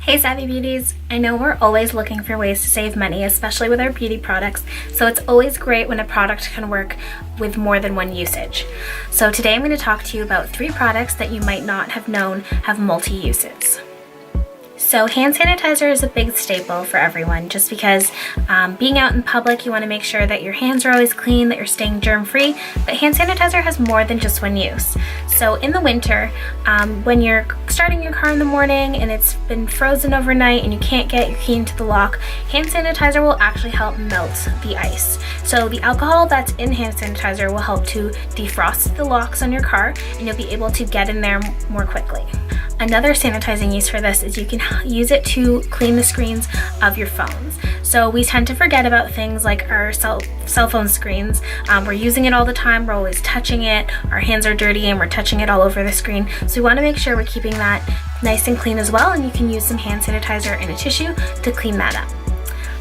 Hey Savvy Beauties! I know we're always looking for ways to save money, especially with our beauty products, so it's always great when a product can work with more than one usage. So today I'm going to talk to you about 3 products that you might not have known have multi-uses. So hand sanitizer is a big staple for everyone just because being out in public, you want to make sure that your hands are always clean, that you're staying germ-free, but hand sanitizer has more than just one use. So in the winter, when you're starting your car in the morning and it's been frozen overnight and you can't get your key into the lock, hand sanitizer will actually help melt the ice. So the alcohol that's in hand sanitizer will help to defrost the locks on your car and you'll be able to get in there more quickly. Another sanitizing use for this is you can use it to clean the screens of your phones. So we tend to forget about things like our cell phone screens. We're using it all the time, we're always touching it, our hands are dirty and we're touching it all over the screen. So we want to make sure we're keeping that nice and clean as well, and you can use some hand sanitizer and a tissue to clean that up.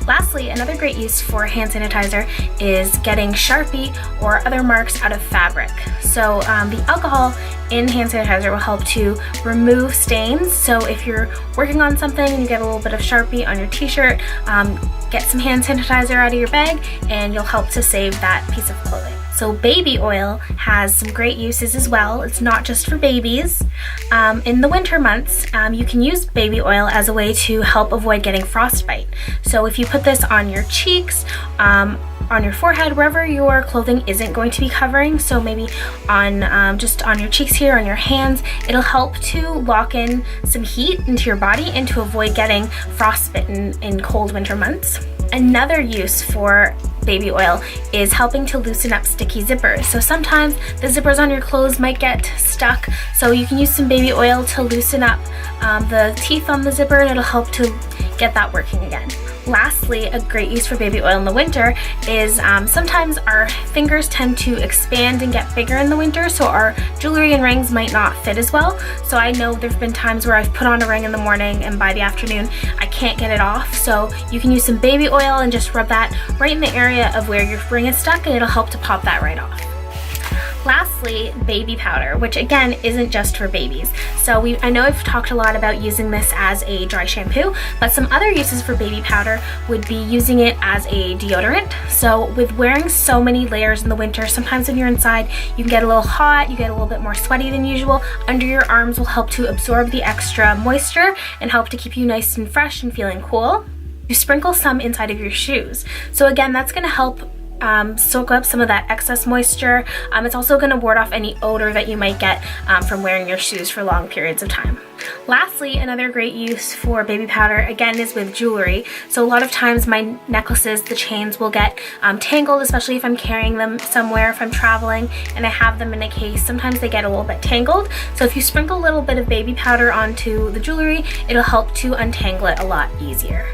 Lastly, another great use for hand sanitizer is getting Sharpie or other marks out of fabric. So the alcohol in hand sanitizer will help to remove stains. So if you're working on something and you get a little bit of Sharpie on your t-shirt, get some hand sanitizer out of your bag and you'll help to save that piece of clothing. So baby oil has some great uses as well. It's not just for babies. In the winter months, you can use baby oil as a way to help avoid getting frostbite. So if you put this on your cheeks, on your forehead, wherever your clothing isn't going to be covering, so maybe on just on your cheeks here, on your hands, it'll help to lock in some heat into your body and to avoid getting frostbitten in cold winter months. Another use for baby oil is helping to loosen up sticky zippers. So sometimes the zippers on your clothes might get stuck, so you can use some baby oil to loosen up the teeth on the zipper and it'll help to get that working again. Lastly, a great use for baby oil in the winter is sometimes our fingers tend to expand and get bigger in the winter, so our jewelry and rings might not fit as well. So I know there have been times where I've put on a ring in the morning and by the afternoon I can't get it off. So you can use some baby oil and just rub that right in the area of where your ring is stuck and it'll help to pop that right off. Lastly, baby powder, which again isn't just for babies. So I know I've talked a lot about using this as a dry shampoo, but some other uses for baby powder would be using it as a deodorant. So with wearing so many layers in the winter, sometimes when you're inside you can get a little hot, you get a little bit more sweaty than usual. Under your arms will help to absorb the extra moisture and help to keep you nice and fresh and feeling cool. You sprinkle some inside of your shoes. So again, that's going to help soak up some of that excess moisture. It's also going to ward off any odor that you might get from wearing your shoes for long periods of time. Lastly, another great use for baby powder again is with jewelry. So a lot of times my necklaces, the chains will get tangled, especially if I'm carrying them somewhere, if I'm traveling and I have them in a case. Sometimes they get a little bit tangled. So if you sprinkle a little bit of baby powder onto the jewelry, it'll help to untangle it a lot easier.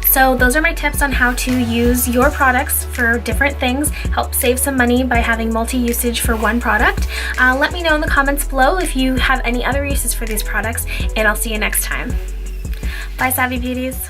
So those are my tips on how to use your products for different things, help save some money by having multi-usage for one product. Let me know in the comments below if you have any other uses for these products, and I'll see you next time. Bye, Savvy Beauties.